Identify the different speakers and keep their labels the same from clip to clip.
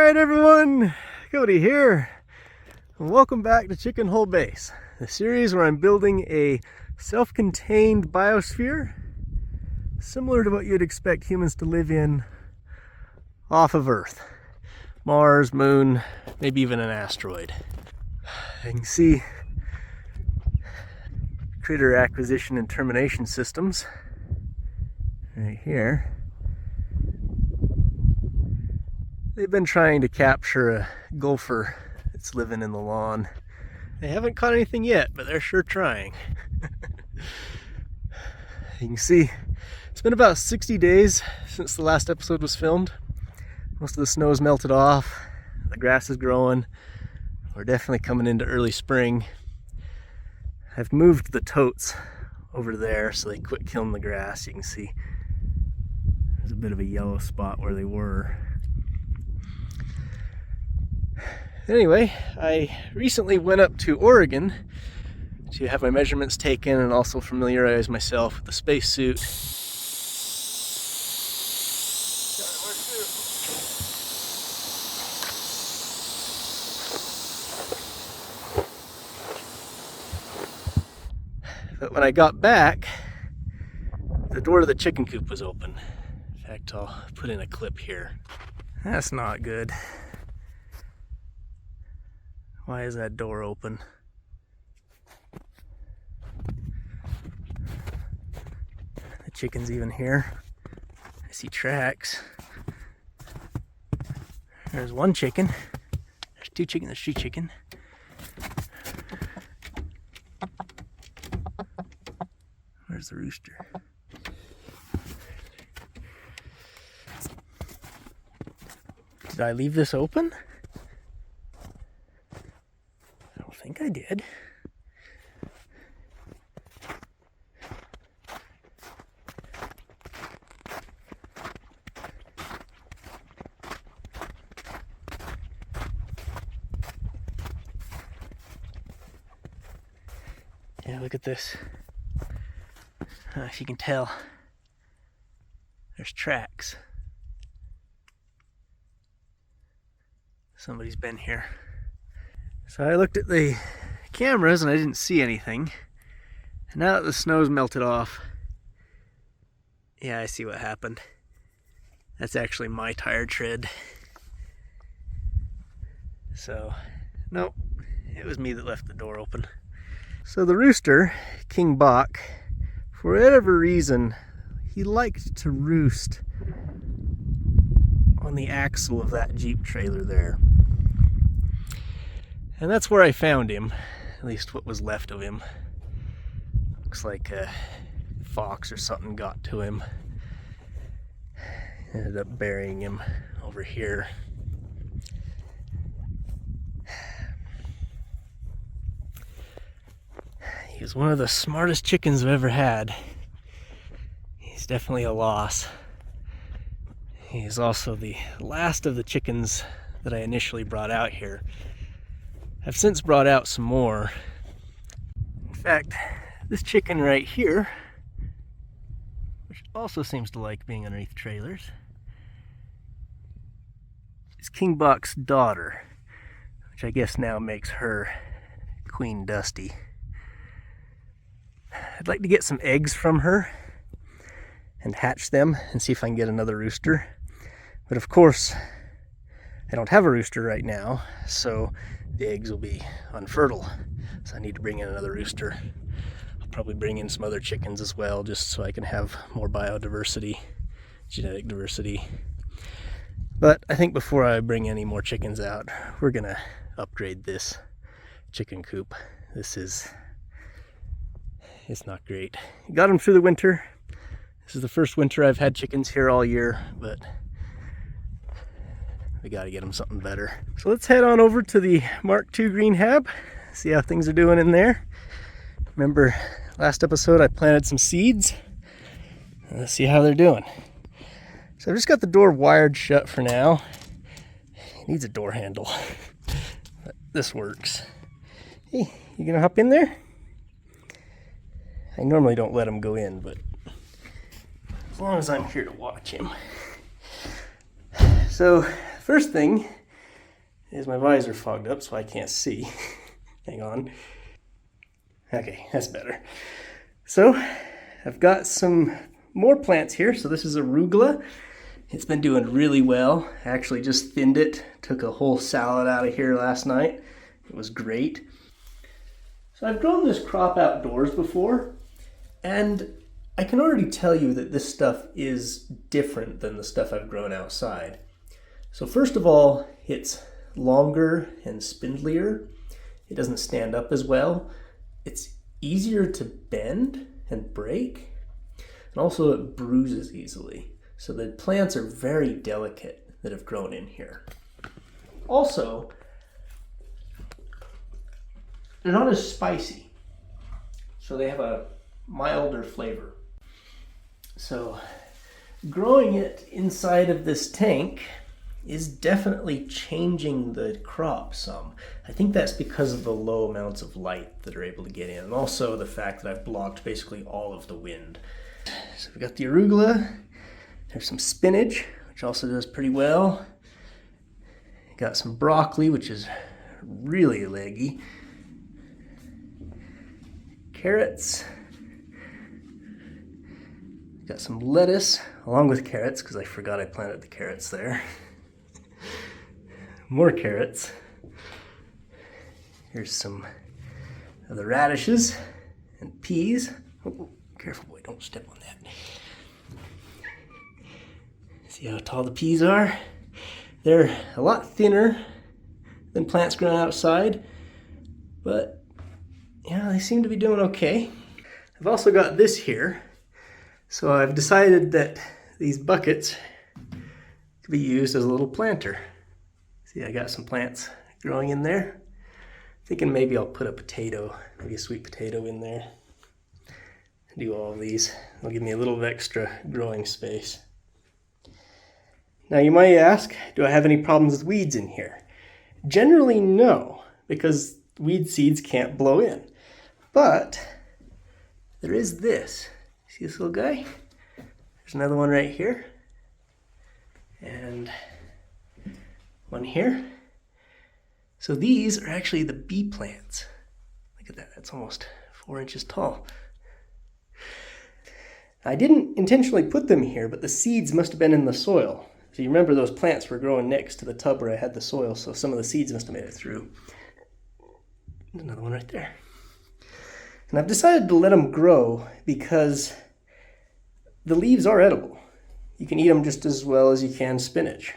Speaker 1: Alright everyone, Cody here, and welcome back to ChickenHole Base, the series where I'm building a self-contained biosphere similar to what you'd expect humans to live in off of Earth. Mars, Moon, maybe even an asteroid. You can see critter acquisition and termination systems right here. They've been trying to capture a gopher that's living in the lawn. They haven't caught anything yet, but they're sure trying. You can see it's been about 60 days since the last episode was filmed. Most of the snow's melted off, the grass is growing. We're definitely coming into early spring. I've moved the totes over there so they quit killing the grass. You can see there's a bit of a yellow spot where they were. Anyway, I recently went up to Oregon to have my measurements taken and also familiarize myself with the spacesuit. But when I got back, the door to the chicken coop was open. In fact, I'll put in a clip here. That's not good. Why is that door open? The chicken's even here. I see tracks. There's one chicken. There's two chicken. There's three chicken. Where's the rooster? Did I leave this open? I think I did. Yeah, look at this. If you can tell, there's tracks. Somebody's been here. So I looked at the cameras and I didn't see anything. And now that the snow's melted off, yeah, I see what happened. That's actually my tire tread. So, nope, it was me that left the door open. So the rooster, King Bach, for whatever reason, he liked to roost on the axle of that Jeep trailer there. And that's where I found him, at least what was left of him. Looks like a fox or something got to him. Ended up burying him over here. He was one of the smartest chickens I've ever had. He's definitely a loss. He's also the last of the chickens that I initially brought out here. I've since brought out some more. In fact, this chicken right here, which also seems to like being underneath trailers, is King Bach's daughter, which I guess now makes her Queen Dusty. I'd like to get some eggs from her and hatch them and see if I can get another rooster. But of course, I don't have a rooster right now, so the eggs will be unfertile. So I need to bring in another rooster. I'll probably bring in some other chickens as well, just so I can have more biodiversity, genetic diversity. But I think before I bring any more chickens out, we're gonna upgrade this chicken coop. It's not great. Got them through the winter. This is the first winter I've had chickens here all year, but we gotta get them something better. So let's head on over to the Mark II Greenhab, see how things are doing in there. Remember last episode I planted some seeds. Let's see how they're doing. So I've just got the door wired shut for now. It needs a door handle, but this works. Hey, you gonna hop in there? I normally don't let him go in, but as long as I'm here to watch him. So first thing is my visor fogged up so I can't see. Hang on. Okay, that's better. So I've got some more plants here. So this is arugula. It's been doing really well. I actually just thinned it. Took a whole salad out of here last night. It was great. So I've grown this crop outdoors before, and I can already tell you that this stuff is different than the stuff I've grown outside. So first of all, it's longer and spindlier. It doesn't stand up as well. It's easier to bend and break, and also it bruises easily. So the plants are very delicate that have grown in here. Also, they're not as spicy, so they have a milder flavor. So growing it inside of this tank is definitely changing the crop some. I think that's because of the low amounts of light that are able to get in, and also the fact that I've blocked basically all of the wind. So we've got the arugula, there's some spinach, which also does pretty well. Got some broccoli, which is really leggy. Carrots. Got some lettuce, along with carrots, because I forgot I planted the carrots there. More carrots. Here's some of the radishes and peas. Oh, careful boy, don't step on that. See how tall the peas are? They're a lot thinner than plants grown outside, but yeah, they seem to be doing okay. I've also got this here. So I've decided that these buckets could be used as a little planter. See, I got some plants growing in there. Thinking maybe I'll put a potato, maybe a sweet potato in there. Do all of these. It'll give me a little extra growing space. Now you might ask, do I have any problems with weeds in here? Generally no, because weed seeds can't blow in. But there is this. See this little guy? There's another one right here. And one here. So these are actually the bee plants. Look at that, that's almost 4 inches tall. I didn't intentionally put them here, but the seeds must have been in the soil. So you remember those plants were growing next to the tub where I had the soil, so some of the seeds must have made it through. There's another one right there. And I've decided to let them grow because the leaves are edible. You can eat them just as well as you can spinach.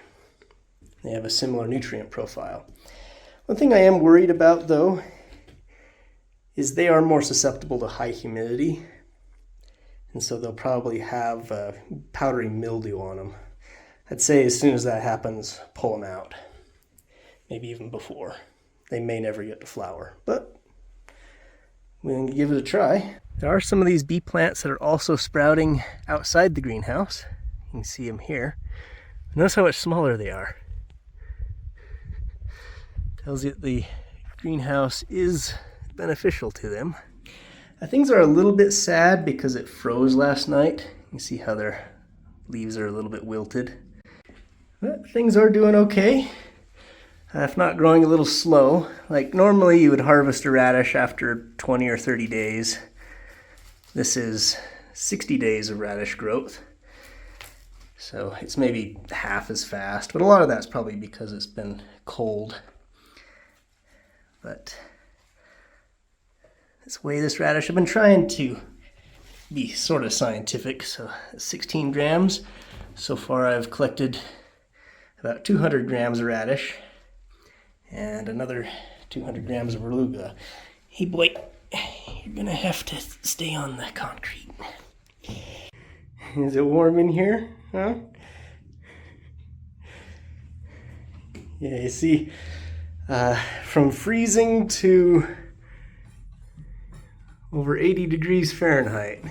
Speaker 1: They have a similar nutrient profile. One thing I am worried about though is they are more susceptible to high humidity, and so they'll probably have powdery mildew on them. I'd say as soon as that happens, pull them out. Maybe even before. They may never get to flower, but we can give it a try. There are some of these bee plants that are also sprouting outside the greenhouse. You can see them here. Notice how much smaller they are. Tells you that the greenhouse is beneficial to them. Things are a little bit sad because it froze last night. You can see how their leaves are a little bit wilted. But things are doing okay. If not growing a little slow. Like normally you would harvest a radish after 20 or 30 days. This is 60 days of radish growth. So it's maybe half as fast, but a lot of that's probably because it's been cold. But let's weigh this radish. I've been trying to be sort of scientific, so 16 grams. So far I've collected about 200 grams of radish and another 200 grams of arugula. Hey boy, you're gonna have to stay on the concrete. Is it warm in here? Huh? Yeah, you see, from freezing to over 80 degrees Fahrenheit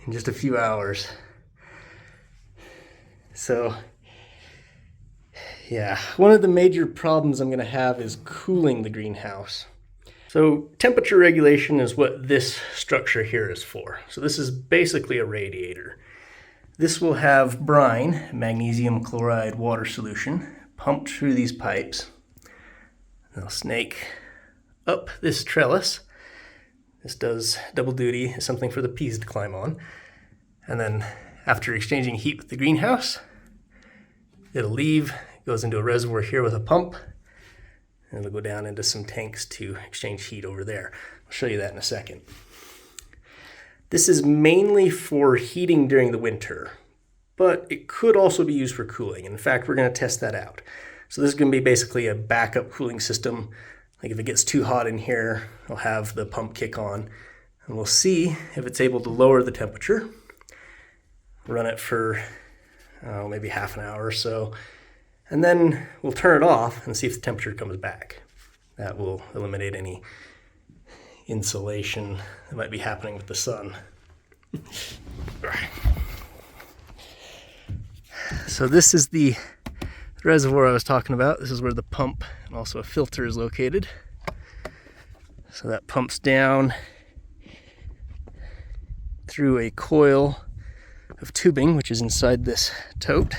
Speaker 1: in just a few hours. So, yeah, one of the major problems I'm going to have is cooling the greenhouse. So temperature regulation is what this structure here is for. So this is basically a radiator. This will have brine, magnesium chloride water solution, pumped through these pipes I'll snake up this trellis. This does double duty, it's something for the peas to climb on. And then after exchanging heat with the greenhouse, it'll leave, goes into a reservoir here with a pump, and it'll go down into some tanks to exchange heat over there. I'll show you that in a second. This is mainly for heating during the winter, but it could also be used for cooling. In fact, we're going to test that out. So this is going to be basically a backup cooling system. Like if it gets too hot in here, I'll have the pump kick on, and we'll see if it's able to lower the temperature. Run it for maybe half an hour or so, and then we'll turn it off and see if the temperature comes back. That will eliminate any insulation that might be happening with the sun. So this is the reservoir I was talking about. This is where the pump and also a filter is located. So that pumps down through a coil of tubing, which is inside this tote.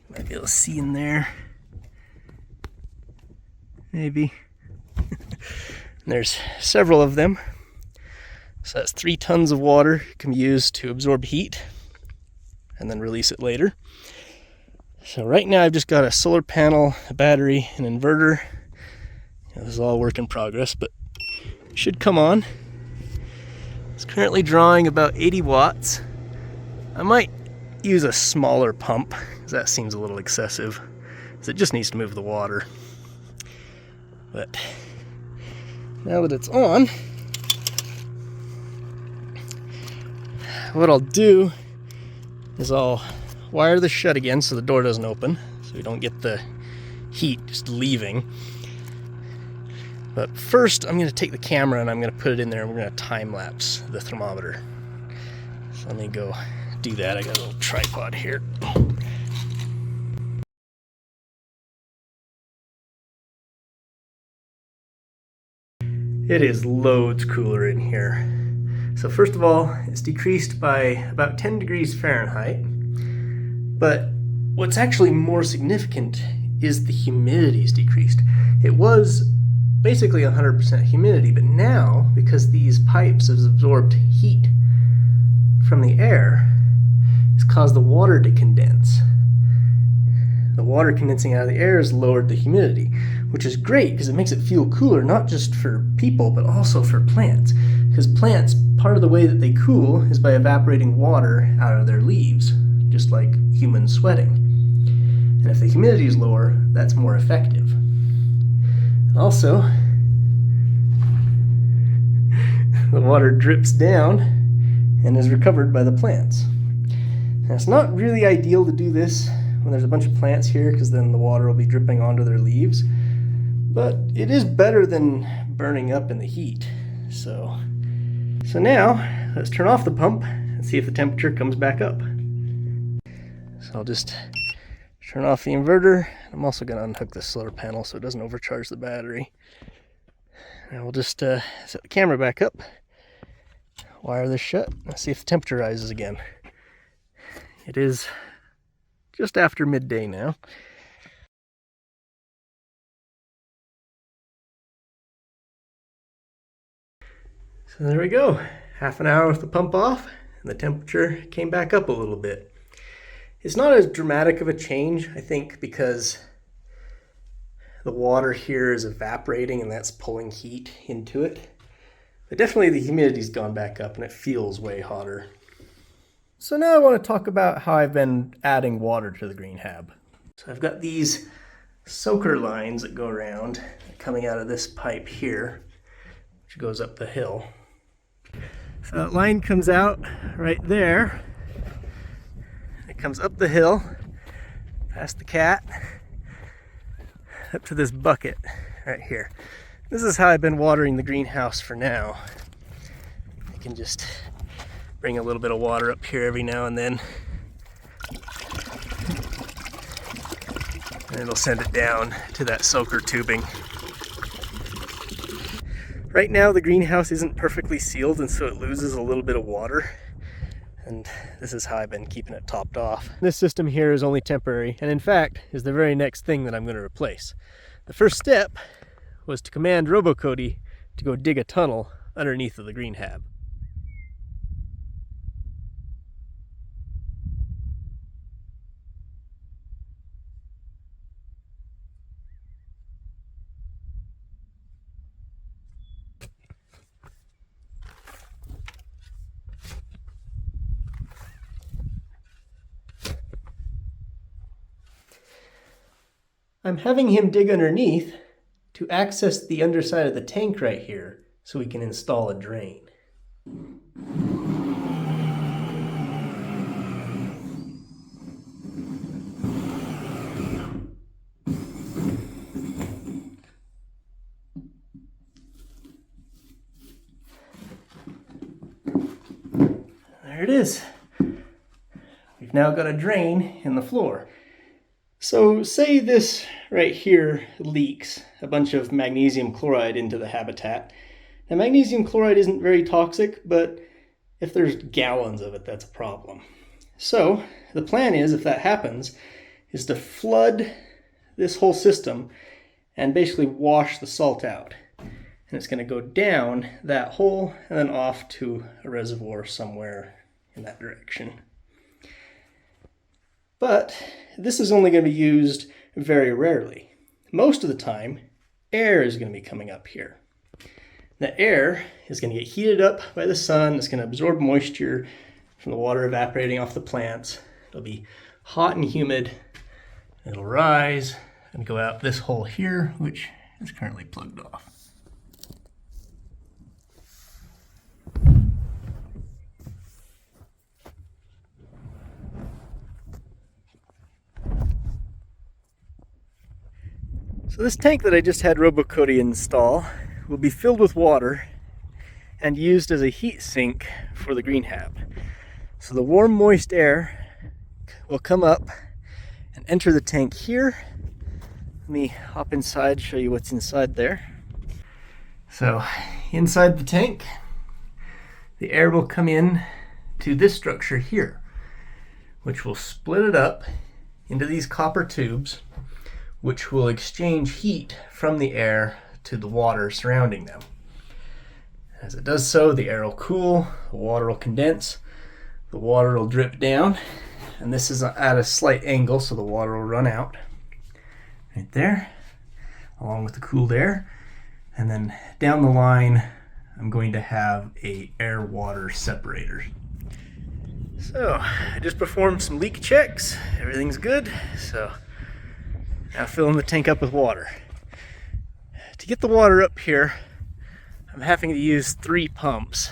Speaker 1: Might be able to see in there. Maybe. There's several of them. So that's 3 tons of water can be used to absorb heat and then release it later. So right now I've just got a solar panel, a battery, an inverter. This is all work in progress, but it should come on. It's currently drawing about 80 watts. I might use a smaller pump, because that seems a little excessive, because it just needs to move the water. But now that it's on, what I'll do is I'll wire this shut again so the door doesn't open, so we don't get the heat just leaving. But first I'm going to take the camera and I'm going to put it in there and we're going to time lapse the thermometer. So let me go do that. I got a little tripod here. It is loads cooler in here. So first of all, it's decreased by about 10 degrees Fahrenheit. But what's actually more significant is the humidity is decreased. It was basically 100% humidity, but now, because these pipes have absorbed heat from the air, it's caused the water to condense. The water condensing out of the air has lowered the humidity, which is great because it makes it feel cooler, not just for people, but also for plants. Because plants, part of the way that they cool is by evaporating water out of their leaves, just like human sweating. And if the humidity is lower, that's more effective. And also, the water drips down and is recovered by the plants. Now, it's not really ideal to do this when there's a bunch of plants here, because then the water will be dripping onto their leaves. But it is better than burning up in the heat. So now, let's turn off the pump and see if the temperature comes back up. So I'll just turn off the inverter. I'm also going to unhook the solar panel so it doesn't overcharge the battery. And we'll just set the camera back up, wire this shut, and see if the temperature rises again. It is just after midday now. So there we go. Half an hour with the pump off, and the temperature came back up a little bit. It's not as dramatic of a change, I think, because the water here is evaporating and that's pulling heat into it. But definitely the humidity's gone back up and it feels way hotter. So now I want to talk about how I've been adding water to the Greenhab. So I've got these soaker lines that go around, coming out of this pipe here, which goes up the hill. So that line comes out right there. It comes up the hill, past the cat, up to this bucket right here. This is how I've been watering the greenhouse for now. I can just bring a little bit of water up here every now and then. And it'll send it down to that soaker tubing. Right now the greenhouse isn't perfectly sealed, and so it loses a little bit of water. And this is how I've been keeping it topped off. This system here is only temporary, and in fact is the very next thing that I'm going to replace. The first step was to command RoboCody to go dig a tunnel underneath of the Greenhab. I'm having him dig underneath to access the underside of the tank right here so we can install a drain. There it is. We've now got a drain in the floor. So say this right here leaks a bunch of magnesium chloride into the habitat. Now magnesium chloride isn't very toxic, but if there's gallons of it, that's a problem. So the plan is, if that happens, is to flood this whole system and basically wash the salt out. And it's going to go down that hole and then off to a reservoir somewhere in that direction. But this is only going to be used very rarely. Most of the time, air is going to be coming up here. The air is going to get heated up by the sun. It's going to absorb moisture from the water evaporating off the plants. It'll be hot and humid. It'll rise and go out this hole here, which is currently plugged off. So this tank that I just had RoboCody install will be filled with water and used as a heat sink for the Greenhab. So the warm, moist air will come up and enter the tank here. Let me hop inside, show you what's inside there. So inside the tank, the air will come in to this structure here, which will split it up into these copper tubes, which will exchange heat from the air to the water surrounding them. As it does so, the air will cool, the water will condense, the water will drip down, and this is at a slight angle so the water will run out right there, along with the cooled air. And then down the line, I'm going to have a air-water separator. So, I just performed some leak checks. Everything's good, so now filling the tank up with water. To get the water up here, I'm having to use 3 pumps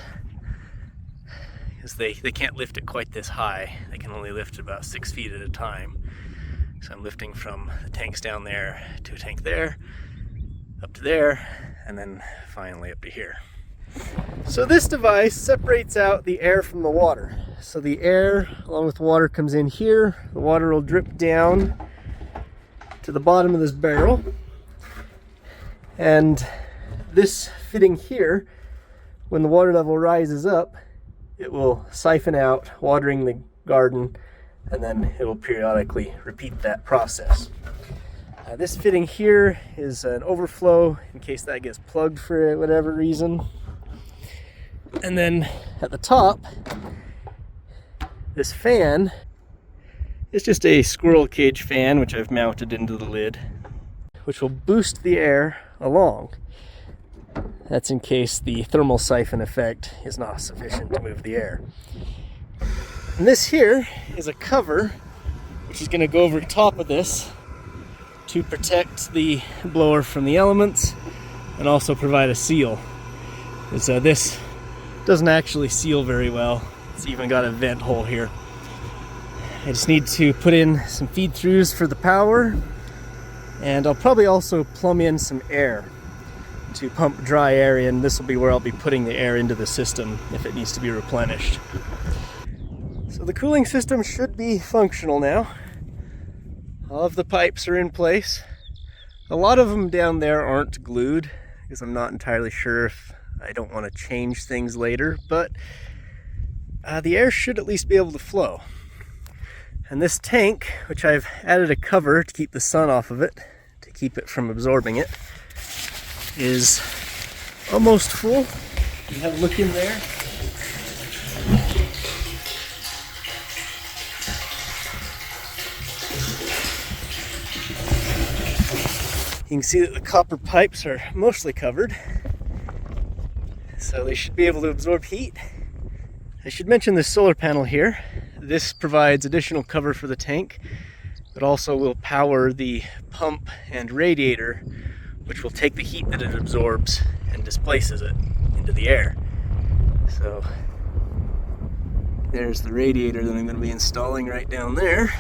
Speaker 1: because they can't lift it quite this high. They can only lift about 6 feet at a time. So I'm lifting from the tanks down there to a tank there, up to there, and then finally up to here. So this device separates out the air from the water. So the air along with the water comes in here. The water will drip down to the bottom of this barrel, and this fitting here, when the water level rises up, it will siphon out, watering the garden, and then it will periodically repeat that process. This fitting here is an overflow in case that gets plugged for whatever reason. And then at the top, this fan, it's just a squirrel cage fan, which I've mounted into the lid, which will boost the air along. That's in case the thermal siphon effect is not sufficient to move the air. And this here is a cover, which is going to go over top of this to protect the blower from the elements and also provide a seal. So this doesn't actually seal very well. It's even got a vent hole here. I just need to put in some feed throughs for the power, and I'll probably also plumb in some air to pump dry air in. This will be where I'll be putting the air into the system if it needs to be replenished. So the cooling system should be functional now. All of the pipes are in place. A lot of them down there aren't glued because I'm not entirely sure if I don't want to change things later, but the air should at least be able to flow. And this tank, which I've added a cover to keep the sun off of it, to keep it from absorbing it, is almost full. You have a look in there. You can see that the copper pipes are mostly covered, so they should be able to absorb heat. I should mention this solar panel here. This provides additional cover for the tank, but also will power the pump and radiator, which will take the heat that it absorbs and displaces it into the air. So there's the radiator that I'm going to be installing right down there.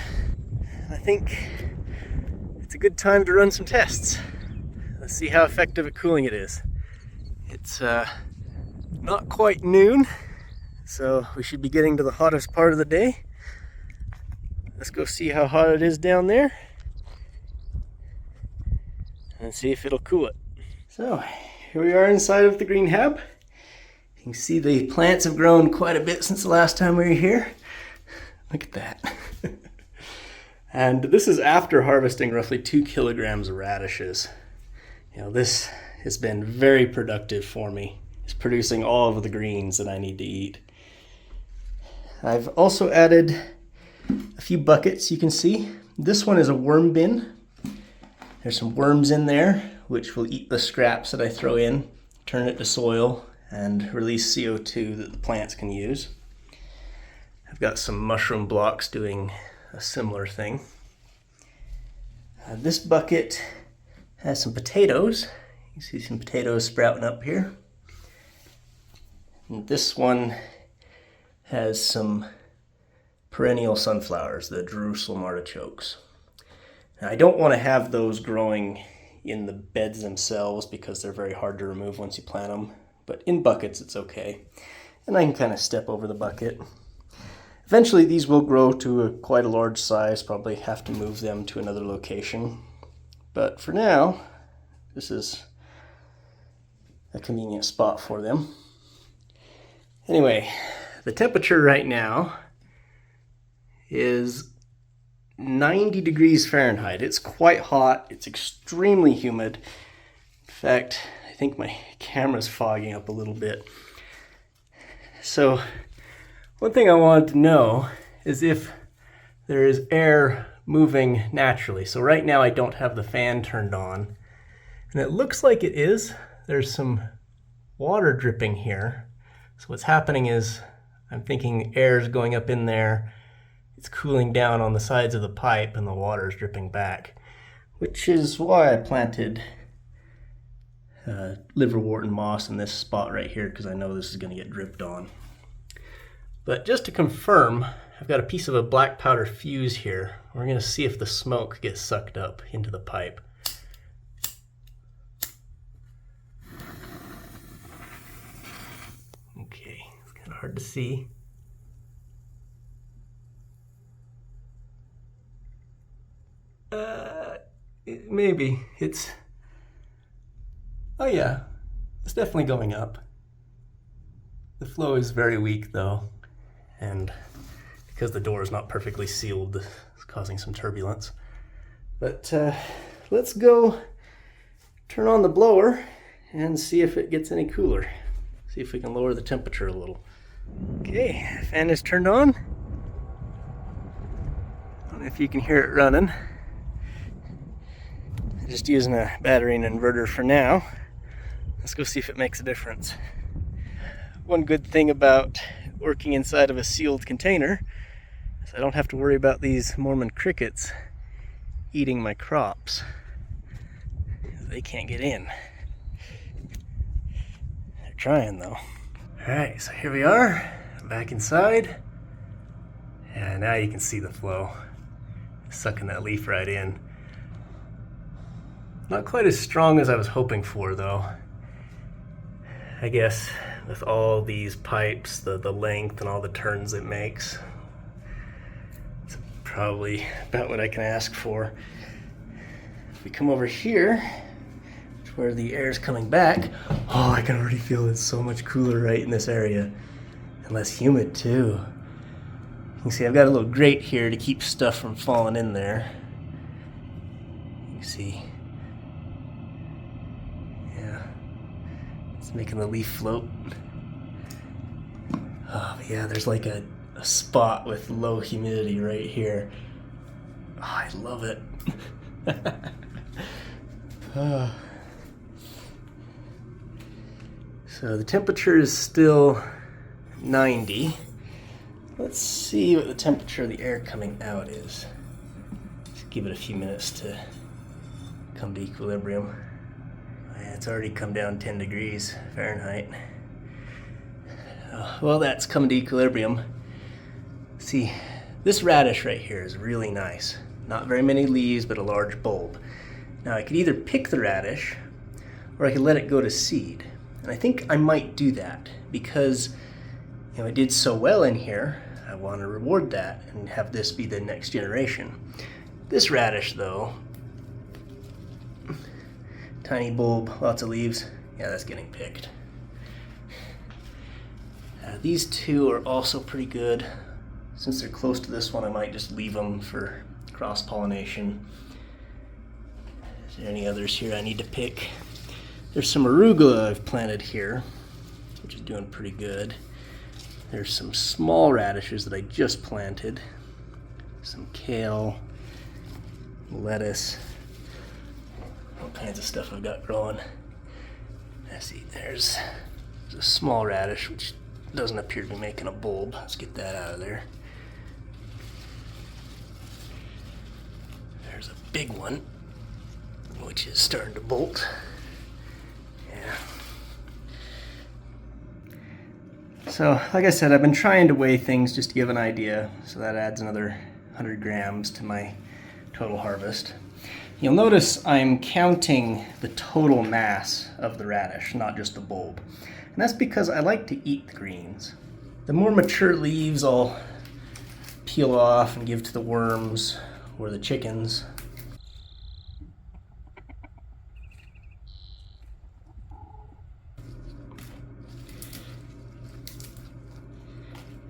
Speaker 1: I think it's a good time to run some tests. Let's see how effective at cooling it is. It's not quite noon, so we should be getting to the hottest part of the day. Let's go see how hot it is down there and see if it'll cool it. So here we are inside of the Greenhab. You can see the plants have grown quite a bit since the last time we were here. Look at that. And this is after harvesting roughly 2 kilograms of radishes. You know, this has been very productive for me. It's producing all of the greens that I need to eat. I've also added a few buckets, you can see. This one is a worm bin. There's some worms in there, which will eat the scraps that I throw in, turn it to soil, and release CO2 that the plants can use. I've got some mushroom blocks doing a similar thing. This bucket has some potatoes. You see some potatoes sprouting up here. And this one has some perennial sunflowers, the Jerusalem artichokes. Now, I don't want to have those growing in the beds themselves because they're very hard to remove once you plant them, but in buckets it's okay. And I can kind of step over the bucket. Eventually these will grow to quite a large size, probably have to move them to another location. But for now, this is a convenient spot for them. Anyway, the temperature right now is 90 degrees Fahrenheit. It's quite hot. It's extremely humid. In fact, I think my camera's fogging up a little bit. So one thing I wanted to know is if there is air moving naturally. So right now I don't have the fan turned on, and it looks like it is. There's some water dripping here. So what's happening is I'm thinking air is going up in there. It's cooling down on the sides of the pipe and the water is dripping back, which is why I planted liverwort and moss in this spot right here, because I know this is going to get dripped on. But just to confirm, I've got a piece of a black powder fuse here. We're going to see if the smoke gets sucked up into the pipe. Okay, it's kind of hard to see. Maybe. Oh yeah, it's definitely going up. The flow is very weak though, and because the door is not perfectly sealed, it's causing some turbulence. But let's go turn on the blower and see if it gets any cooler. See if we can lower the temperature a little. Okay, fan is turned on. I don't know if you can hear it running. I'm just using a battery and inverter for now. Let's go see if it makes a difference. One good thing about working inside of a sealed container is I don't have to worry about these Mormon crickets eating my crops. They can't get in. They're trying though. Alright, so here we are, back inside. And now you can see the flow. Sucking that leaf right in. Not quite as strong as I was hoping for though. I guess with all these pipes, the length and all the turns it makes, it's probably about what I can ask for. If we come over here, where the air is coming back, oh, I can already feel it's so much cooler right in this area, and less humid too. You can see I've got a little grate here to keep stuff from falling in there. You can see making the leaf float. Oh, but yeah, there's like a spot with low humidity right here. Oh, I love it. So the temperature is still 90. Let's see what the temperature of the air coming out is. Just give it a few minutes to come to equilibrium. Yeah, it's already come down 10 degrees Fahrenheit. Well, that's come to equilibrium. See, this radish right here is really nice. Not very many leaves, but a large bulb. Now I could either pick the radish, or I could let it go to seed. And I think I might do that because, you know, it did so well in here. I want to reward that and have this be the next generation. This radish though, tiny bulb, lots of leaves. Yeah, that's getting picked. These two are also pretty good. Since they're close to this one, I might just leave them for cross-pollination. Is there any others here I need to pick? There's some arugula I've planted here, which is doing pretty good. There's some small radishes that I just planted. Some kale, lettuce, all kinds of stuff I've got growing. Let's see, there's a small radish which doesn't appear to be making a bulb. Let's get that out of there. There's a big one which is starting to bolt. Yeah. So, like I said, I've been trying to weigh things just to give an idea, so that adds another 100 grams to my total harvest. You'll notice I'm counting the total mass of the radish, not just the bulb. And that's because I like to eat the greens. The more mature leaves I'll peel off and give to the worms or the chickens.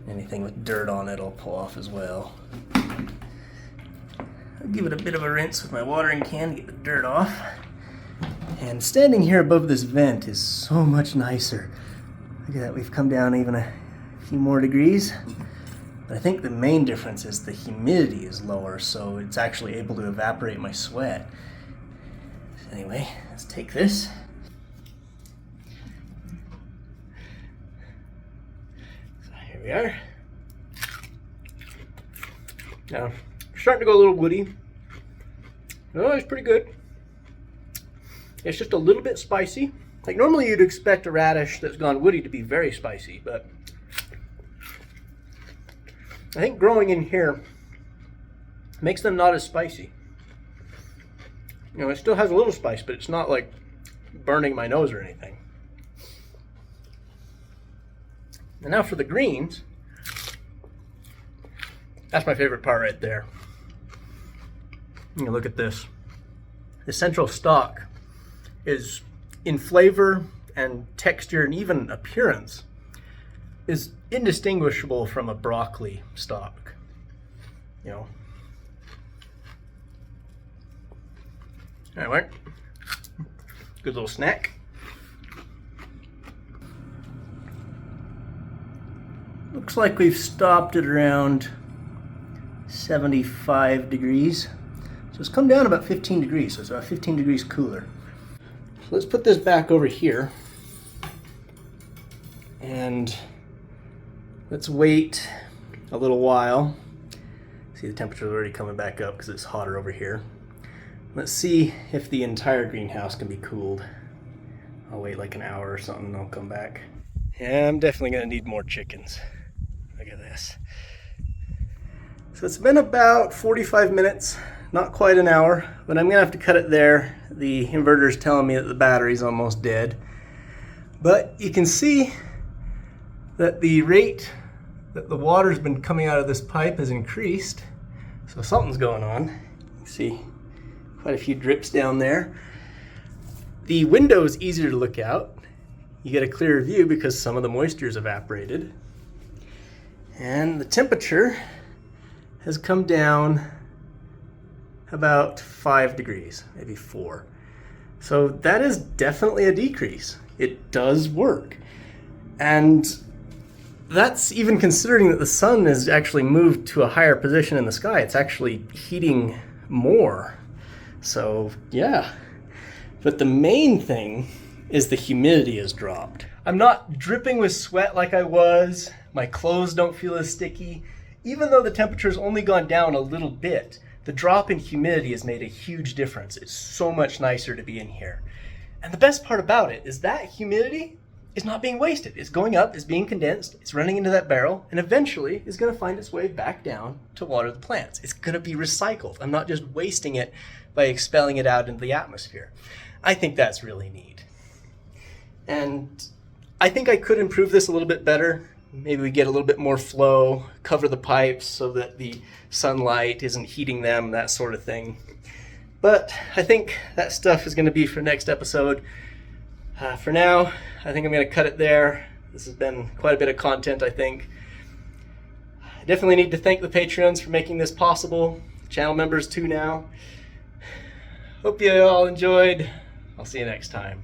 Speaker 1: Anything with dirt on it I'll pull off as well. I'll give it a bit of a rinse with my watering can to get the dirt off. And standing here above this vent is so much nicer. Look at that, we've come down even a few more degrees. But I think the main difference is the humidity is lower, so it's actually able to evaporate my sweat. Anyway, let's take this. So here we are. Now, starting to go a little woody. Oh, it's pretty good. It's just a little bit spicy. Like normally you'd expect a radish that's gone woody to be very spicy, but I think growing in here makes them not as spicy. You know, it still has a little spice, but it's not like burning my nose or anything. And now for the greens. That's my favorite part right there. You know, look at this. The central stalk is in flavor and texture and even appearance is indistinguishable from a broccoli stalk. You know. Anyway, good little snack. Looks like we've stopped at around 75 degrees. So it's come down about 15 degrees, so it's about 15 degrees cooler. So let's put this back over here. And let's wait a little while. See, the temperature's already coming back up because it's hotter over here. Let's see if the entire greenhouse can be cooled. I'll wait like an hour or something and I'll come back. Yeah, I'm definitely gonna need more chickens. Look at this. So it's been about 45 minutes, not quite an hour, but I'm gonna have to cut it there. The inverter's telling me that the battery's almost dead. But you can see that the rate that the water's been coming out of this pipe has increased. So something's going on. You can see quite a few drips down there. The window is easier to look out. You get a clearer view because some of the moisture's evaporated. And the temperature has come down about 5 degrees, maybe 4. So that is definitely a decrease. it does work. And that's even considering that the sun is actually moved to a higher position in the sky. It's actually heating more. So yeah, but the main thing is the humidity has dropped. I'm not dripping with sweat like I was. My clothes don't feel as sticky. Even though the temperature's only gone down a little bit, the drop in humidity has made a huge difference. It's so much nicer to be in here. And the best part about it is that humidity is not being wasted. It's going up, it's being condensed, it's running into that barrel, and eventually is gonna find its way back down to water the plants. It's gonna be recycled. I'm not just wasting it by expelling it out into the atmosphere. I think that's really neat. And I think I could improve this a little bit better. Maybe we get a little bit more flow, cover the pipes so that the sunlight isn't heating them, that sort of thing. But I think that stuff is going to be for next episode. For now, I think I'm going to cut it there. This has been quite a bit of content, I think. I definitely need to thank the Patreons for making this possible. Channel members too now. Hope you all enjoyed. I'll see you next time.